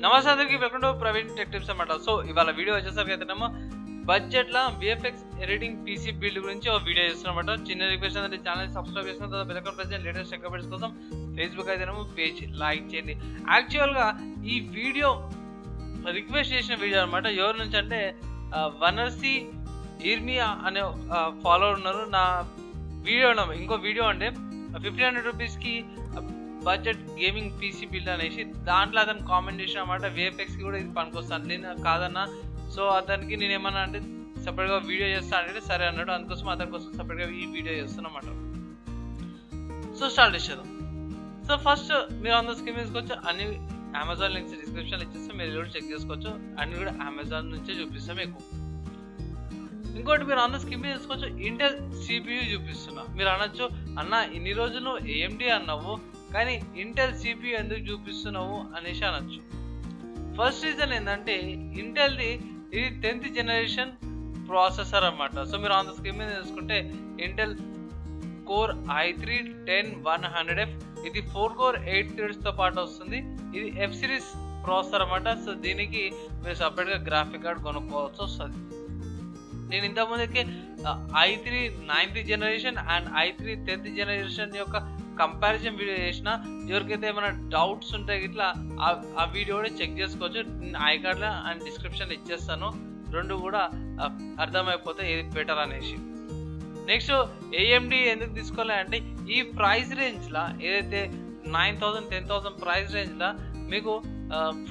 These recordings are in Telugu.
నమస్తే అందరికీ, welcome to Praveen tech tips అన్నమాట. సో ఇవాళ వీడియో వచ్చేసరికి అయితేనేమో బడ్జెట్లో విఎఫ్ఎక్స్ ఎడిటింగ్ పీసీ బిల్డ్ గురించి ఒక వీడియో చేస్తున్నమాట. చిన్న రిక్వెస్ట్ అంటే ఛానల్ సబ్స్క్రైబ్ చేసుకున్న తర్వాత బెల్ ఐకాన్ ప్రెస్ చేయండి. లేటెస్ట్ టెక్ అప్డేట్స్ కోసం ఫేస్బుక్ అయితేనేమో పేజ్ లైక్ చేయండి. యాక్చువల్గా ఈ వీడియో రిక్వెస్ట్ చేసిన వీడియో అనమాట. ఎవరి నుంచి అంటే వనర్సీ ఇర్మియా అనే ఫాలోవర్ ఉన్నారు. నా వీడియో ఇంకో వీడియో అంటే 1500 రూపీస్కి బడ్జెట్ గేమింగ్ పీసీ బిల్డ్ అనేసి దాంట్లో అతను కామెంట్ చేసిన అనమాట. విఎఫ్ఎక్స్కి కూడా ఇది పనికొస్తాను నేను కాదన్నా. సో అతనికి నేను ఏమన్నా అంటే సపరేట్గా వీడియో చేస్తాను అంటే సరే అన్నాడు. అందుకోసం అతని కోసం సపరేట్గా ఈ వీడియో చేస్తాను అన్నమాట. సో స్టార్ట్ చేసేద్దాం. సో ఫస్ట్ మీరు ఆన్ ద స్క్రీన్ తీసుకోవచ్చు. అన్ని అమెజాన్ లింక్స్ డిస్క్రిప్షన్లో ఇచ్చేస్తే మీరు కూడా చెక్ చేసుకోవచ్చు. అన్ని కూడా అమెజాన్ నుంచే చూపిస్తాం మీకు. ఇంకోటి మీరు ఆన్ ద స్క్రీన్ మీద తీసుకోవచ్చు. ఇంటెల్ సిపియూ చూపిస్తున్నా. మీరు అనొచ్చు, అన్న ఇన్ని రోజులు ఏఎండి అన్నావు కానీ ఇంటెల్ సిపియూ ఎందుకు చూపిస్తున్నావు అనేసి అనొచ్చు. ఫస్ట్ రీజన్ ఏంటంటే ఇంటెల్ది ఇది 10th జనరేషన్ ప్రాసెసర్ అన్నమాట. సో మీరు ఆన్ ద స్క్రీన్ మీద చూసుకుంటే ఇంటెల్ కోర్ i3 10100F ఇది 4 కోర్ 8 థ్రెడ్స్తో పాటు వస్తుంది. ఇది ఎఫ్ సిరీస్ ప్రాసెసర్ అన్నమాట. సో దీనికి మీరు సపరేట్గా గ్రాఫిక్ కార్డ్ కొనుక్కోవాల్సి వస్తుంది. నేను ఇంతకుముందుకి i3 9th generation and i3 10th generation యొక్క కంపారిజన్ వీడియో చేసిన. ఎవరికైతే ఏమైనా డౌట్స్ ఉంటాయి ఇట్లా ఆ వీడియో కూడా చెక్ చేసుకోవచ్చు. ఐ కార్డ్లో అండ్ డిస్క్రిప్షన్లో ఇచ్చేస్తాను. రెండు కూడా అర్థమైపోతే ఏది బెటర్ అనేసి. నెక్స్ట్ ఏఎండి ఎందుకు తీసుకోవాలి అంటే ఈ ప్రైస్ రేంజ్లో ఏదైతే 9000 10,000 ప్రైస్ రేంజ్లో మీకు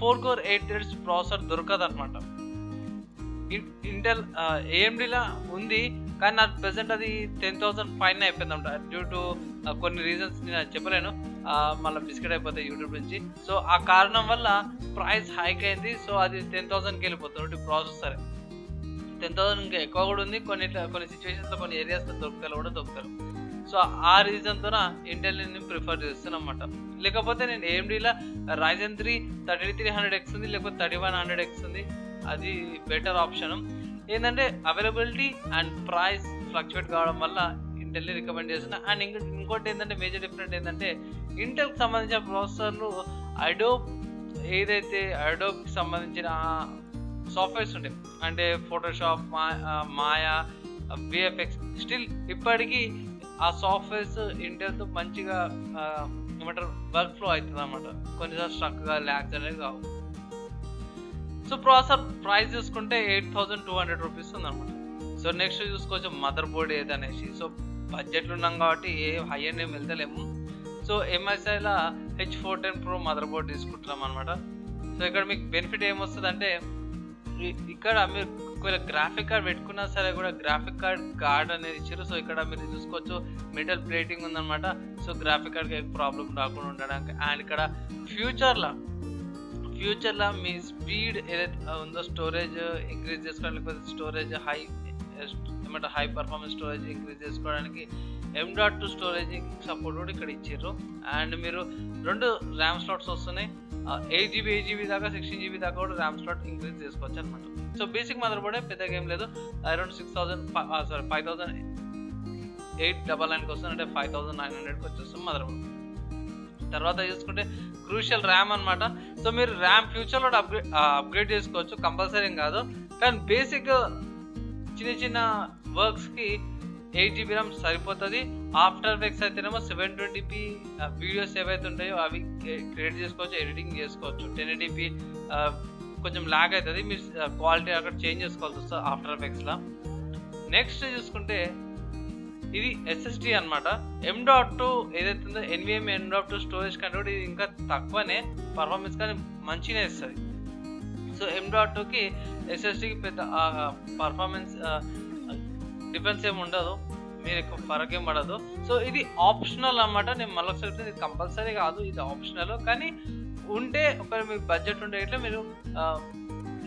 4 కోర్ 8 థ్రెడ్స్ ప్రాసెసర్ దొరకదు అనమాట. ఇంటెల్ ఏఎండిలా ఉంది కానీ నాకు ప్రెసెంట్ అది 10,000 పైన అయిపోయింది అనమాట. డ్యూ టు కొన్ని రీజన్స్ నేను చెప్పలేను, మళ్ళీ బిస్కెట్ అయిపోతాయి యూట్యూబ్ నుంచి. సో ఆ కారణం వల్ల ప్రైస్ హైక్ అయింది. సో అది 10,000కి వెళ్ళిపోతుంది ప్రాసెసర్. 10,000 ఇంకా ఎక్కువ కూడా ఉంది. కొన్ని సిచ్యువేషన్స్లో కొన్ని ఏరియాస్లో దొరుకుతారు. సో ఆ రీజన్తో ఇంటెల్ని ప్రిఫర్ చేస్తాను అనమాట. లేకపోతే నేను ఏఎండిలో Ryzen 3 3300X ఉంది, లేకపోతే 3100X ఉంది. అది బెటర్ ఆప్షన్. ఏంటంటే అవైలబిలిటీ అండ్ ప్రైస్ ఫ్లక్చువేట్ కావడం వల్ల ఇంటెల్ని రికమెండ్ చేస్తున్నా. అండ్ ఇంకోటి ఏంటంటే మేజర్ డిఫరెంట్ ఏంటంటే ఇంటెల్కి సంబంధించిన ప్రాసెసర్లు అడోబ్ ఏదైతే అడోబ్కి సంబంధించిన సాఫ్ట్వేర్స్ ఉంటాయి అంటే ఫోటోషాప్, మాయా, విఎఫ్ఎక్స్ స్టిల్ ఇప్పటికీ ఆ సాఫ్ట్వేర్స్ ఇంటెల్తో మంచిగా ఏమంటారు వర్క్ ఫ్లో అవుతుంది అన్నమాట. కొన్నిసార్లు స్ట్రక్గా ల్యాగ్స్ అనేవి కావు. సో ప్రాసెసర్ ప్రైస్ చూసుకుంటే 8,200 రూపీస్ ఉందన్నమాట. సో నెక్స్ట్ చూసుకోవచ్చు మదర్ బోర్డ్ ఏదనేసి. సో బడ్జెట్లు ఉన్నాం కాబట్టి ఏ హై అండ్ ఏం వెళ్తలేము. సో ఎంఎస్ఐలో H410 Pro మదర్ బోర్డ్ తీసుకుంటున్నాం అనమాట. సో ఇక్కడ మీకు బెనిఫిట్ ఏమొస్తుంది అంటే ఇక్కడ మీరు ఒకవేళ గ్రాఫిక్ కార్డ్ పెట్టుకున్నా సరే కూడా గ్రాఫిక్ కార్డ్ అనేది ఇచ్చారు. సో ఇక్కడ మీరు చూసుకోవచ్చు మెటల్ ప్లేటింగ్ ఉందన్నమాట. సో గ్రాఫిక్ కార్డ్కి ప్రాబ్లం రాకుండా ఉండడానికి. అండ్ ఇక్కడ ఫ్యూచర్లో మీ స్పీడ్ ఏదైతే ఉందో స్టోరేజ్ ఇంక్రీజ్ చేసుకోవడానికి, లేకపోతే storage high performance storage increase చేసుకోవడానికి M.2 స్టోరేజ్ సపోర్ట్ కూడా ఇక్కడ ఇచ్చారు. అండ్ మీరు 2 ర్యామ్ స్లాట్స్ వస్తున్నాయి. 8GB దాకా 16GB దాకా కూడా ర్యామ్ స్లాట్ ఇంక్రీజ్ చేసుకోవచ్చు అనమాట. సో బేసిక్ మదర్ బోర్డే పెద్దగా ఏం లేదు. అరౌండ్ 5,899కి వస్తుంది, అంటే 5,900కి వచ్చేస్తుంది మదర్ బోర్డ్. తర్వాత చూసుకుంటే క్రూషియల్ ర్యామ్ అనమాట. సో మీరు ర్యామ్ ఫ్యూచర్లో అప్గ్రేడ్ చేసుకోవచ్చు, కంపల్సరీ ఏం కాదు. కానీ బేసిక్ చిన్న వర్క్స్కి 8GB ర్యామ్ సరిపోతుంది. ఆఫ్టర్ ఎఫెక్ట్స్ అయితేనేమో 720p వీడియోస్ ఏవైతే ఉంటాయో అవి క్రియేట్ చేసుకోవచ్చు, ఎడిటింగ్ చేసుకోవచ్చు. 1080p కొంచెం ల్యాగ్ అవుతుంది, మీరు క్వాలిటీ అక్కడ చేంజ్ చేసుకోవాల్సి వస్తుంది ఆఫ్టర్ ఎఫెక్ట్స్లో. నెక్స్ట్ చూసుకుంటే ఇది SSD అనమాట. M.2 ఏదైతే ఉందో NVMe M.2 స్టోరేజ్ కంటే కూడా ఇది ఇంకా తక్కువనే పర్ఫార్మెన్స్ కానీ మంచిగా ఇస్తుంది. సో M.2కి SSDకి పెద్ద పర్ఫార్మెన్స్ డిఫరెన్స్ ఏమి ఉండదు, మీరు ఎక్కువ ఫరక్ ఏం పడదు. సో ఇది ఆప్షనల్ అన్నమాట. నేను మళ్ళీ చెప్తే ఇది కంపల్సరీ కాదు, ఇది ఆప్షనల్. కానీ ఉంటే ఒకవేళ మీకు బడ్జెట్ ఉంటే ఇట్లా మీరు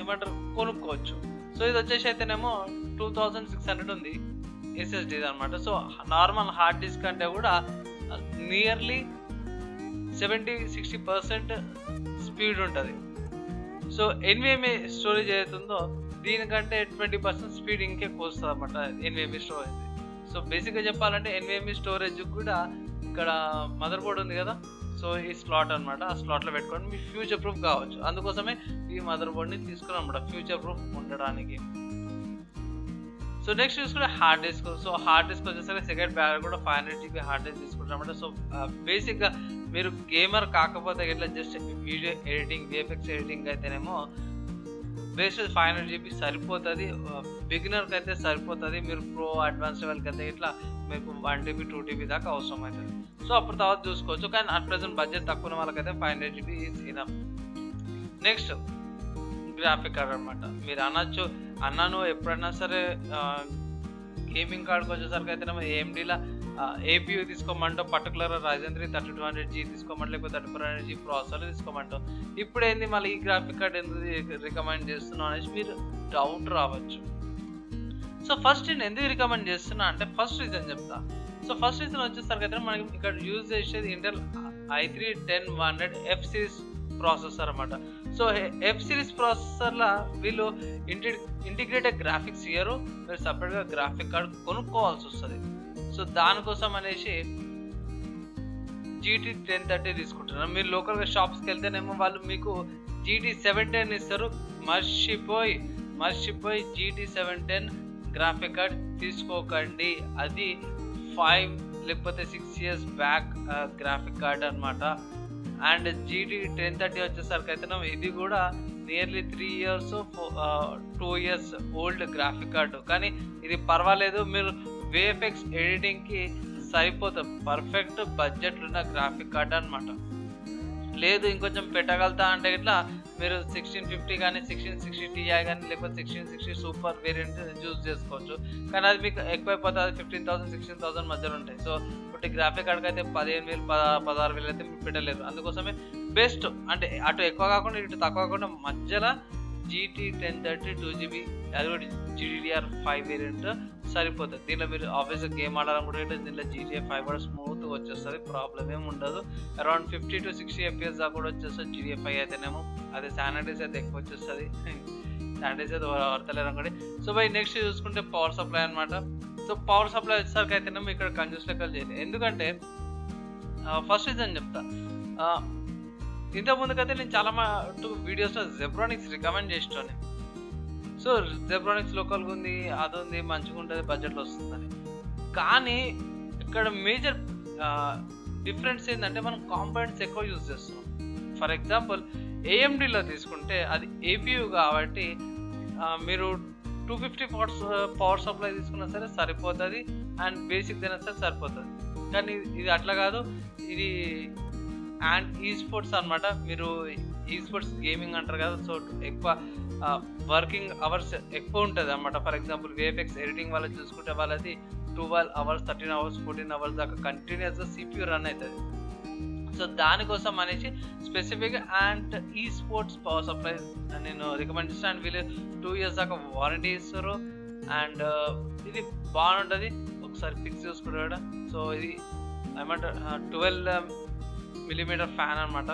ఏమంటారు కొనుక్కోవచ్చు. సో ఇది వచ్చేసి అయితేనేమో 2,600 ఉంది SSD అనమాట. సో నార్మల్ హార్డ్ డిస్క్ అంటే కూడా నియర్లీ 70-60% స్పీడ్ ఉంటుంది. సో NVMe స్టోరేజ్ ఏదైతుందో దీనికంటే 20% స్పీడ్ ఇంకెక్కువ వస్తుంది అనమాట NVMe స్టోరేజ్. సో బేసిక్గా చెప్పాలంటే NVMe స్టోరేజ్ కూడా ఇక్కడ మదర్ బోర్డ్ ఉంది కదా, సో సో ఈ స్లాట్ అనమాట, ఆ స్లాట్లో పెట్టుకొని మీ ఫ్యూచర్ ప్రూఫ్ కావచ్చు. అందుకోసమే ఈ మదర్ బోర్డ్ని తీసుకున్నాం అనమాట, ఫ్యూచర్ ప్రూఫ్ ఉండడానికి. సో నెక్స్ట్ చూసుకుంటే hard disk. So hard disk వచ్చేసరికి సెకండ్ బ్యాగ్ కూడా 500 GB హార్డ్ డిస్క్ తీసుకుంటాం అనమాట. సో బేసిక్గా మీరు గేమర్ కాకపోతే ఇట్లా just video editing, VFX editing అయితేనేమో బేస్ట్ 500 GB సరిపోతుంది. బిగినర్కి అయితే సరిపోతుంది. మీరు ప్రో అడ్వాన్స్ లెవెల్కి అయితే ఇట్లా మీకు 1 TB 2 TB దాకా అవసరం అవుతుంది. సో అప్పుడు తర్వాత చూసుకోవచ్చు. కానీ అట్ ప్రెసెంట్ బడ్జెట్ తక్కువ ఉన్న వాళ్ళకైతే 500 GB is enough. Next graphic card అనమాట. మీరు అనొచ్చు, అన్నాను ఎప్పుడైనా సరే గేమింగ్ కార్డ్కి వచ్చేసరికి అయితేనేమో ఏఎండీలో ఏపీయూ తీసుకోమంటాం, పర్టికులర్ Ryzen 3 3200G తీసుకోమంటాం, లేకపోతే 3400G ప్రాసెసర్ తీసుకోమంటాం. ఇప్పుడు ఏంది మళ్ళీ ఈ గ్రాఫిక్ కార్డ్ ఎందుకు రికమెండ్ చేస్తున్నాం అనేసి మీరు డౌట్ రావచ్చు. సో ఫస్ట్ నేను ఎందుకు రికమెండ్ చేస్తున్నా అంటే ఫస్ట్ రీజన్ చెప్తా. సో ఫస్ట్ రీజన్ వచ్చేసరికి అయితే మనకి ఇక్కడ యూజ్ చేసేది Intel i3 10100 F series processor అనమాట. సో F సిరీస్ ప్రాసెసర్లో వీళ్ళు ఇంటిగ్రేటెడ్ గ్రాఫిక్స్ ఇయరు, మీరు సపరేట్గా గ్రాఫిక్ కార్డ్ కొనుక్కోవాల్సి వస్తుంది. సో దానికోసం అనేసి GT 1030 తీసుకుంటున్నారు. మీరు లోకల్గా షాప్స్కి వెళ్తేనేమో వాళ్ళు మీకు GT 710 ఇస్తారు. మర్చిపోయి GT 710 గ్రాఫిక్ కార్డ్ తీసుకోకండి. అది 5 లేకపోతే 6 years బ్యాక్ గ్రాఫిక్ కార్డ్ అనమాట. అండ్ GT 1030 వచ్చేసరికి అయితే ఇది కూడా nearly 3 years 2 years old graphic card. కానీ ఇది పర్వాలేదు, మీరు విఎఫ్ఎక్స్ ఎడిటింగ్కి సరిపోతుంది. పర్ఫెక్ట్ బడ్జెట్లో ఉన్న గ్రాఫిక్ కార్డ్ అనమాట. లేదు ఇంకొంచెం పెట్టగలుగుతా అంటే ఇట్లా మీరు 1650 కానీ 1660 Ti కానీ లేకపోతే 1660 సూపర్ వేరియంట్ చూస్ చేసుకోవచ్చు. కానీ అది మీకు ఎక్కువైపోతుంది, 15,000 16,000 మధ్యలో ఉంటాయి. సో ఒకటి గ్రాఫిక్ కార్డ్కి అయితే 15,000 16,000 అయితే మీరు పెట్టలేరు. అందుకోసమే బెస్ట్ అంటే అటు ఎక్కువ కాకుండా ఇటు తక్కువ కాకుండా మధ్యలో GT 1030 2GB, అది కూడా GDDR5 వేరియంట్ సరిపోతుంది. దీనిలో మీరు ఆబ్వియస్గా గేమ్ ఆడాలనుకుంటే దీనిలో GTA 5 కూడా స్మూత్గా వచ్చేస్తుంది, ప్రాబ్లం ఏమి ఉండదు. అరౌండ్ 50 to 60 FPS దాకా కూడా వచ్చేస్తుంది GTA 5 అయితేనేమో. అదే శానిటైజ్ అయితే ఎక్కువ వచ్చేస్తుంది, శానిటైజ్ అయితే వర్తలేరు అనుకోండి. సో బై నెక్స్ట్ చూసుకుంటే పవర్ సప్లై అనమాట. సో పవర్ సప్లై వచ్చేసరికి అయితేనేమో ఇక్కడ కంజూస్ లెక్కలు చేయాలి. ఎందుకంటే ఫస్ట్ రీజన్ చెప్తా. ఇంతకు ముందుకైతే నేను చాలా వీడియోస్లో జెబ్రానిక్స్ రికమెండ్ చేస్తాను. సో జెబ్రానిక్స్ లోకల్గా ఉంది, అది ఉంది, మంచిగా ఉంటుంది, బడ్జెట్లో వస్తుందని. కానీ ఇక్కడ మేజర్ డిఫరెన్స్ ఏంటంటే మనం కాంపోనెంట్స్ ఎక్కువ యూజ్ చేస్తున్నాం. ఫర్ ఎగ్జాంపుల్ AMDలో తీసుకుంటే అది APU కాబట్టి మీరు 250 watts పవర్ సప్లై తీసుకున్నా సరే సరిపోతుంది, అండ్ బేసిక్ అయినా సరే సరిపోతుంది. కానీ ఇది అట్లా కాదు, ఇది అండ్ ఈ స్పోర్ట్స్ అనమాట. మీరు ఈ స్పోర్ట్స్ గేమింగ్ అంటారు కదా, సో ఎక్కువ వర్కింగ్ అవర్స్ ఎక్కువ ఉంటుంది అనమాట. ఫర్ ఎగ్జాంపుల్ విఎఫ్ఎక్స్ ఎడిటింగ్ వాళ్ళకి చూసుకుంటే వాళ్ళది 12 hours 13 hours 14 hours దాకా కంటిన్యూస్గా CPU రన్ అవుతుంది. సో దానికోసం అనేసి స్పెసిఫిక్గా అండ్ ఈ స్పోర్ట్స్ పవర్ సప్లై నేను రికమెండ్ చేస్తాను. అండ్ వీళ్ళు 2 years దాకా వారంటీ ఇస్తారు. అండ్ ఇది బాగుంటుంది, ఒకసారి ఫిక్స్ చూసుకుంటే కూడా. సో ఇది ఏమంటారు 12mm ఫ్యాన్ అనమాట.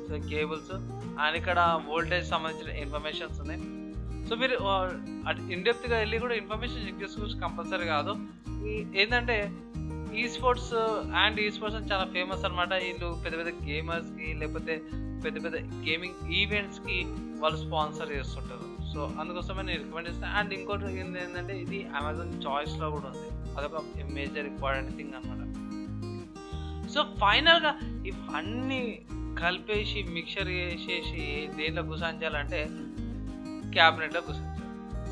సో కేబుల్స్ అండ్ ఇక్కడ వోల్టేజ్ సంబంధించిన ఇన్ఫర్మేషన్స్ ఉన్నాయి. సో మీరు ఇన్డెప్త్గా వెళ్ళి కూడా ఇన్ఫర్మేషన్ చెక్ చేసుకోవచ్చు, కంపల్సరీ కాదు. ఏంటంటే ఈ స్పోర్ట్స్ అని చాలా ఫేమస్ అనమాట. వీళ్ళు పెద్ద పెద్ద గేమర్స్కి లేకపోతే పెద్ద పెద్ద గేమింగ్ ఈవెంట్స్కి వాళ్ళు స్పాన్సర్ చేస్తుంటారు. సో అందుకోసమే నేను రికమెండ్ చేస్తాను. అండ్ ఇంకోటి ఏంటంటే ఇది అమెజాన్ చాయిస్లో కూడా ఉంది, అదొక మేజర్ ఇంపార్టెంట్ థింగ్ అనమాట. సో ఫైనల్గా ఇవన్నీ కలిపేసి మిక్చర్ చేసేసి దేంట్లో గుసాంచాలంటే క్యాబినెట్లో గుసాంచాలి.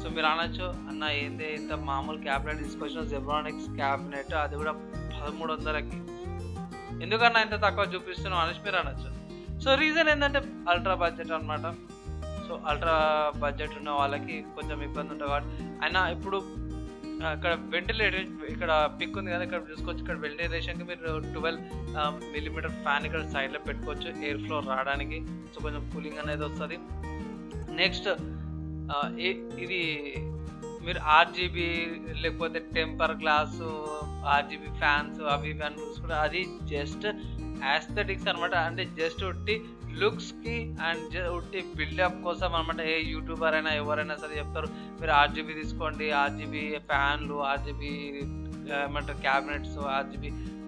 సో మీరు అనొచ్చు, అన్న ఏంది ఇంత మామూలు క్యాబినెట్ తీసుకొచ్చిన జెబ్రానిక్స్ క్యాబినెట్, అది కూడా 1300కి, ఎందుకన్నా ఇంత తక్కువ చూపిస్తున్నాం అనేసి మీరు అనొచ్చు. సో రీజన్ ఏంటంటే అల్ట్రా బడ్జెట్ అనమాట. సో అల్ట్రా బడ్జెట్ ఉన్న వాళ్ళకి కొంచెం ఇబ్బంది ఉంటుంది కాబట్టి. అయినా ఇప్పుడు ఇక్కడ వెంటిలేటర్ ఇక్కడ పిక్ ఉంది కదా, ఇక్కడ చూసుకోవచ్చు. ఇక్కడ వెంటిలేషన్కి మీరు 12mm ఫ్యాన్ ఇక్కడ సైడ్లో పెట్టుకోవచ్చు, ఎయిర్ ఫ్లో రావడానికి. సో కొంచెం కూలింగ్ అనేది వస్తుంది. నెక్స్ట్ ఇది మీరు RGB లేకపోతే టెంపర్ గ్లాసు, RGB ఫ్యాన్స్ అవి ఇవి అని చూసుకుంటే అది జస్ట్ యాస్థెటిక్స్ అనమాట. అంటే జస్ట్ ఉట్టి లుక్స్కి అండ్ ఉట్టి బిల్డప్ కోసం అనమాట. ఏ యూట్యూబర్ అయినా ఎవరైనా సరే చెప్తారు మీరు RGB తీసుకోండి, RGB ఫ్యాన్లు, RGB ఏమంటారు క్యాబినెట్స్, RGB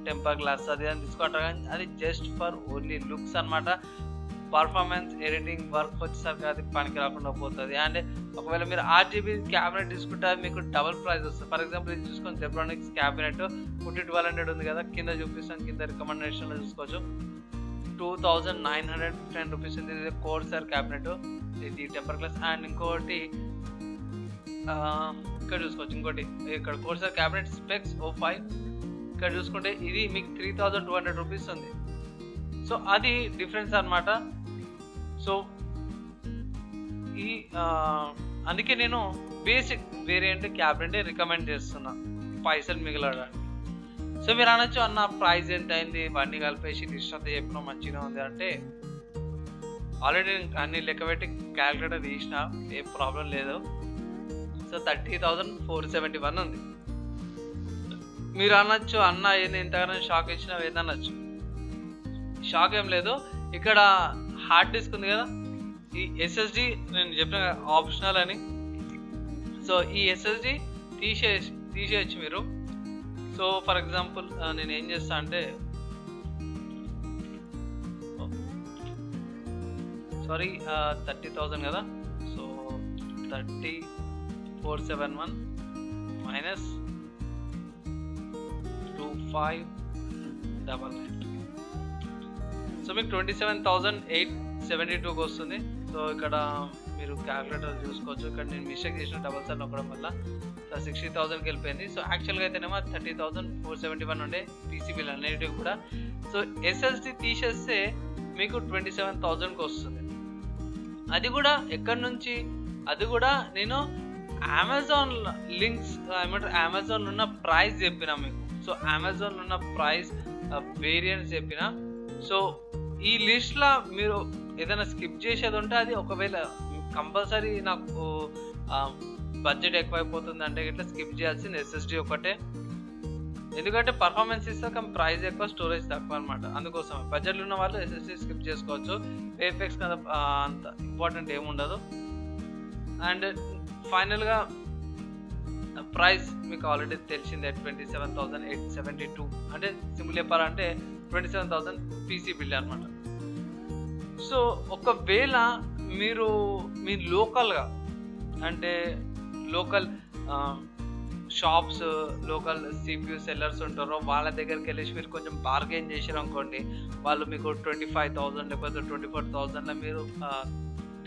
టెంపర్ గ్లాస్ అది అని తీసుకుంటారు, కానీ అది జస్ట్ ఫర్ ఓన్లీ లుక్స్ అనమాట. పర్ఫార్మెన్స్ ఎడిటింగ్ వర్క్ వచ్చేసరికి అది పనికి రాకుండా పోతుంది. అండ్ ఒకవేళ మీరు 8GB క్యాబినెట్ తీసుకుంటే అది మీకు డబుల్ ప్రైస్ వస్తుంది. ఫర్ ఎగ్జాంపుల్ ఇది చూసుకొని జెబ్రానిక్స్ క్యాబినెట్ 5200 ఉంది కదా, కింద చూపిస్తాను, కింద రికమెండేషన్లో చూసుకోవచ్చు. 2910 రూపీస్ ఉంది. ఇది కోర్సర్ క్యాబినెట్, ఇది టెంపర్ గ్లాస్. అండ్ ఇంకోటి ఇక్కడ చూసుకోవచ్చు, ఇంకోటి ఇక్కడ కోర్సర్ క్యాబినెట్ స్పెక్స్ O5 ఇక్కడ చూసుకుంటే ఇది మీకు 3200 రూపీస్ ఉంది. సో అది డిఫరెన్స్ అనమాట. సో ఈ అందుకే నేను బేసిక్ వేరియంట్ క్యాబినెట్ రికమెండ్ చేస్తున్నా పైసలు మిగలడానికి. సో మీరు అనొచ్చు, అన్న ప్రైస్ ఎంత అయింది ఇవన్నీ కలిపేసి డిస్టర్బ్ చెప్పినా మంచిగా ఉంది అంటే, ఆల్రెడీ అన్ని లెక్క పెట్టి క్యాలిక్యులేటర్ తీసిన, ఏ ప్రాబ్లం లేదు. సో 30,471 ఉంది. మీరు అనొచ్చు, అన్న ఏంది ఇంతగానో షాక్ ఇచ్చినా ఏదనొచ్చు. షాక్ ఏం లేదు, ఇక్కడ హార్డ్ డిస్క్ ఉంది కదా, ఈ SSD నేను చెప్పిన ఆప్షనల్ అని. సో ఈ SSD తీసేయచ్చు మీరు. సో ఫర్ ఎగ్జాంపుల్ నేను ఏం చేస్తా అంటే, సారీ 30,000 కదా, సో 30,471 మైనస్ 2599, సో మీకు 27,872 వస్తుంది. సో ఇక్కడ మీరు క్యాలిక్యులేటర్ చూసుకోవచ్చు. ఇక్కడ నేను మిస్టేక్ చేసిన డబల్ సార్ నొక్కడం వల్ల 60,000కి వెళ్ళిపోయింది. సో యాక్చువల్గా అయితేనేమో 30,471 ఉండే పీసీబీలు అన్నిటికి కూడా. సో SSD తీసేస్తే మీకు 27,000కి వస్తుంది. అది కూడా ఎక్కడి నుంచి, అది కూడా నేను అమెజాన్ లింక్స్ ఏమంటారు, అమెజాన్లో ఉన్న ప్రైస్ చెప్పిన మీకు. సో అమెజాన్లో ఉన్న ప్రైస్ వేరియంట్స్ చెప్పిన. సో ఈ లిస్ట్లో మీరు ఏదైనా స్కిప్ చేసేది ఉంటే అది ఒకవేళ కంపల్సరీ నాకు బడ్జెట్ ఎక్కువైపోతుంది అంటే ఇట్లా స్కిప్ చేయాల్సింది SSD ఒకటే. ఎందుకంటే పర్ఫార్మెన్స్ ఇస్తే కానీ ప్రైస్ ఎక్కువ, స్టోరేజ్ తక్కువ అనమాట. అందుకోసం బడ్జెట్లో ఉన్న వాళ్ళు SSD స్కిప్ చేసుకోవచ్చు. VFX కదా అంత ఇంపార్టెంట్ ఏముండదు. అండ్ ఫైనల్గా ప్రైస్ మీకు ఆల్రెడీ తెలిసిందే, 27,872. అంటే సింపుల్ చెప్పాలంటే 27,000 పీసీ బిల్ అనమాట. సో ఒకవేళ మీరు మీ లోకల్గా అంటే local shops, local CPU sellers ఉంటారో వాళ్ళ దగ్గరికి వెళ్ళేసి మీరు కొంచెం బార్గెన్ చేసారు అనుకోండి, వాళ్ళు మీకు 25,000 లేకపోతే 24,000లో మీరు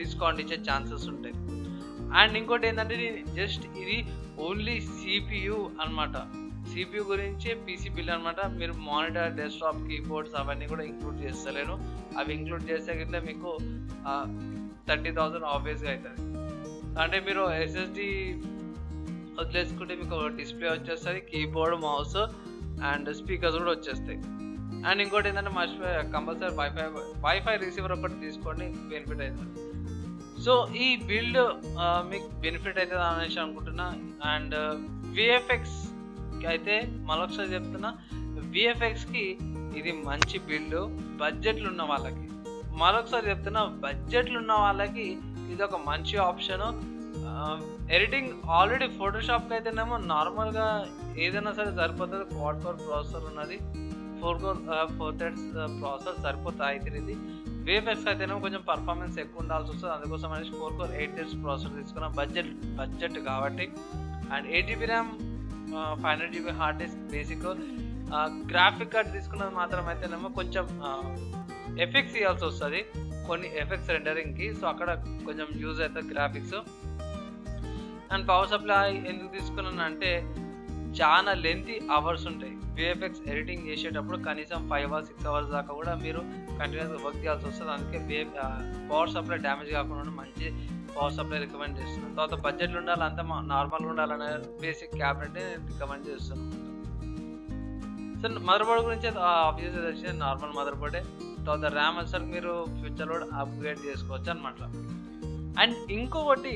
డిస్కౌంట్ ఇచ్చే ఛాన్సెస్ ఉంటాయి. అండ్ ఇంకోటి ఏంటంటే జస్ట్ ఇది ఓన్లీ CPU అనమాట. CPU గురించి పీసీ బిల్ అనమాట. మీరు మానిటర్, డెస్క్టాప్, కీబోర్డ్స్ అవన్నీ కూడా ఇంక్లూడ్ చేస్తలేను. అవి ఇంక్లూడ్ చేస్తే గిట్లా మీకు 30,000 ఆబ్వియస్గా అవుతుంది. అంటే మీరు SSD వదిలేసుకుంటే మీకు డిస్ప్లే వచ్చేస్తుంది, కీబోర్డ్, మౌస్ అండ్ స్పీకర్స్ కూడా వచ్చేస్తాయి. అండ్ ఇంకోటి ఏంటంటే మర్చిపోయి కంపల్సరీ వైఫై రిసీవర్ ఒకటి తీసుకోండి, బెనిఫిట్ అవుతుంది. సో ఈ బిల్డ్ మీకు బెనిఫిట్ అవుతుంది అనేసి అనుకుంటున్నా. అండ్ VFX అయితే మరొకసారి చెప్తున్నా, VFXకి ఇది మంచి బిల్డ్ బడ్జెట్లు ఉన్న వాళ్ళకి. మరొకసారి చెప్తున్నా, బడ్జెట్లు ఉన్న వాళ్ళకి ఇది ఒక మంచి ఆప్షను. ఎడిటింగ్ ఆల్రెడీ ఫోటోషాప్కి అయితేనేమో నార్మల్గా ఏదైనా సరే సరిపోతుంది. క్వాడ్ కోర్ ప్రాసెసర్ ఉన్నది, 4 threads ప్రాసెసర్ సరిపోతుంది. అయితే ఇది VFX అయితేనేమో కొంచెం పర్ఫార్మెన్స్ ఎక్కువ ఉండాల్సి వస్తుంది. అందుకోసం అనేసి 4 core 8 threads ప్రాసెసర్ తీసుకున్నాం, బడ్జెట్ కాబట్టి. And 8GB RAM, 500GB hard disk basic. Graphic card తీసుకున్నది మాత్రం అయితేనేమో కొంచెం ఎఫెక్ట్స్ ఇవ్వాల్సి వస్తుంది, కొన్ని ఎఫెక్ట్స్ రెండరింగ్కి. సో అక్కడ కొంచెం యూజ్ అవుతుంది గ్రాఫిక్స్. అండ్ పవర్ సప్లై ఎందుకు తీసుకున్నాను అంటే చాలా లెంతీ అవర్స్ ఉంటాయి. VFX ఎడిటింగ్ చేసేటప్పుడు కనీసం 5 or 6 hours దాకా కూడా మీరు కంటిన్యూస్గా వర్క్ చేయాల్సి వస్తుంది. అందుకే పవర్ సప్లై డ్యామేజ్ కాకుండా మంచి పవర్ సప్లై రికమెండ్ చేస్తున్నాను. తర్వాత బడ్జెట్లు ఉండాలి, అంత నార్మల్గా ఉండాలనే బేసిక్ క్యాబినెట్ నేను రికమెండ్ చేస్తున్నాను. సో మదర్ బోర్డ్ గురించి ఆబ్వియస్గా తెలిసింది, నార్మల్ మదర్ బోర్డే. తర్వాత ర్యామ్ వచ్చేసరికి మీరు ఫ్యూచర్లో అప్గ్రేడ్ చేసుకోవచ్చు అనమాట. అండ్ ఇంకొకటి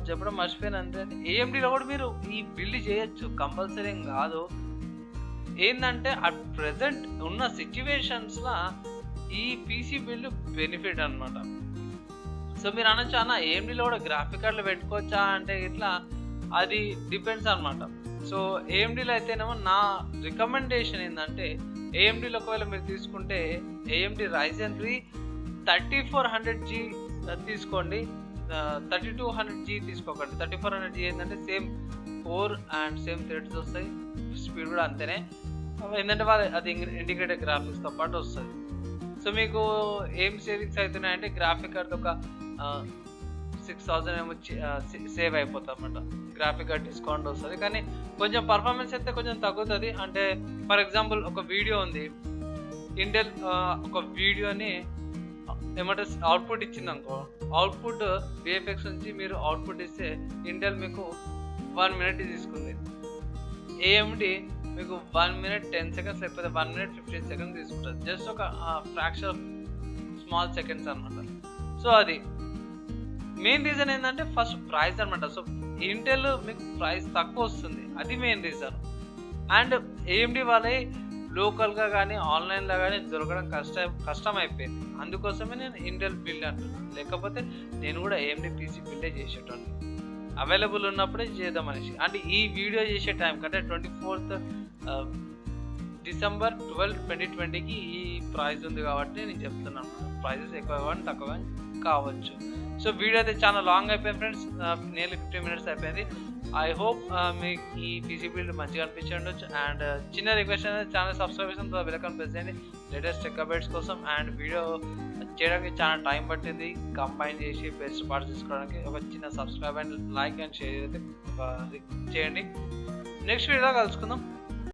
చెప్పడం మర్చిపోయినంటే, AMDలో కూడా మీరు ఈ బిల్డ్ చేయొచ్చు, కంపల్సరీ ఏం కాదు. ఏంటంటే అట్ ప్రెజెంట్ ఉన్న సిచ్యువేషన్స్లో ఈ పీసీ బిల్డ్ బెనిఫిట్ అనమాట. సో మీరు అనొచ్చు, అన్న AMDలో కూడా గ్రాఫిక్ కార్డులు పెట్టుకోవచ్చా అంటే ఇట్లా అది డిపెండ్స్ అనమాట. సో ఏఎండీలో అయితేనేమో నా రికమెండేషన్ ఏంటంటే, ఏఎండీలో ఒకవేళ మీరు తీసుకుంటే ఏఎండీ Ryzen 3 3400G తీసుకోండి. 3200G తీసుకోకండి. 3400G ఏంటంటే same core and same threads వస్తాయి, స్పీడ్ కూడా అంతేనే. ఏంటంటే అది ఇంటిగ్రేటెడ్ గ్రాఫిక్స్తో పాటు వస్తుంది. సో మీకు ఏం సేవింగ్స్ అవుతున్నాయంటే గ్రాఫిక్ కార్డ్ ఒక 6000 ఏమో సేవ్ అయిపోతుంది అన్నమాట. గ్రాఫిక్ కార్డ్ డిస్కౌంట్ వస్తుంది, కానీ కొంచెం పర్ఫార్మెన్స్ అయితే కొంచెం తగ్గుతుంది. అంటే ఫర్ ఎగ్జాంపుల్ ఒక వీడియో ఉంది, ఇంటెల్ ఒక వీడియోని ఏమంటే అవుట్పుట్ ఇచ్చింది అనుకో, అవుట్పుట్ విఎఫ్ఎక్స్ నుంచి మీరు అవుట్పుట్ ఇస్తే ఇంటెల్ మీకు 1 minute తీసుకుంది. ఏఎండి మీకు 1 minute 10 seconds లేకపోతే 1 minute 15 seconds తీసుకుంటుంది. జస్ట్ ఒక ఫ్రాక్షన్ ఆఫ్ స్మాల్ సెకండ్స్ అనమాట. సో అది మెయిన్ రీజన్ ఏంటంటే ఫస్ట్ ప్రైస్ అనమాట. సో ఇంటెల్ మీకు ప్రైస్ తక్కువ వస్తుంది, అది మెయిన్ రీజన్. అండ్ ఏఎండి వాళ్ళే లోకల్గా కానీ ఆన్లైన్లో కానీ దొరకడం కష్టం అయిపోయింది. అందుకోసమే నేను ఇంటెల్ బిల్డ్ అంటున్నాను, లేకపోతే నేను కూడా ఏఎండి పీసీ బిల్డే చేసేటోని అవైలబుల్ ఉన్నప్పుడే చేద్దాం అనేసి. అంటే ఈ వీడియో చేసే టైం కంటే 24th December 12, 2020కి ఈ ప్రైస్ ఉంది కాబట్టి నేను చెప్తున్నాను. ప్రైజెస్ ఎక్కువ కానీ తక్కువ కానీ కావచ్చు. సో వీడియో అయితే చాలా లాంగ్ అయిపోయింది ఫ్రెండ్స్, నియర్లీ 15 minutes అయిపోయింది. ఐ హోప్ మీకు ఈ పీసీ బిల్డ్ మంచిగా అనిపించి ఉండొచ్చు. అండ్ చిన్న రిక్వెస్ట్ అనేది ఛానల్ సబ్స్క్రైబ్ చేసిన తర్వాత బెల్ ఐకాన్ ప్రెస్ చేయండి లేటెస్ట్ టెక్ అప్డేట్స్ కోసం. అండ్ వీడియో చేయడానికి చాలా టైం పట్టింది, కంబైన్ చేసి బెస్ట్ పార్ట్స్ తీసుకోవడానికి. ఒక చిన్న subscribe and like and share అయితే చేయండి. నెక్స్ట్ వీడియోలో కలుసుకుందాం.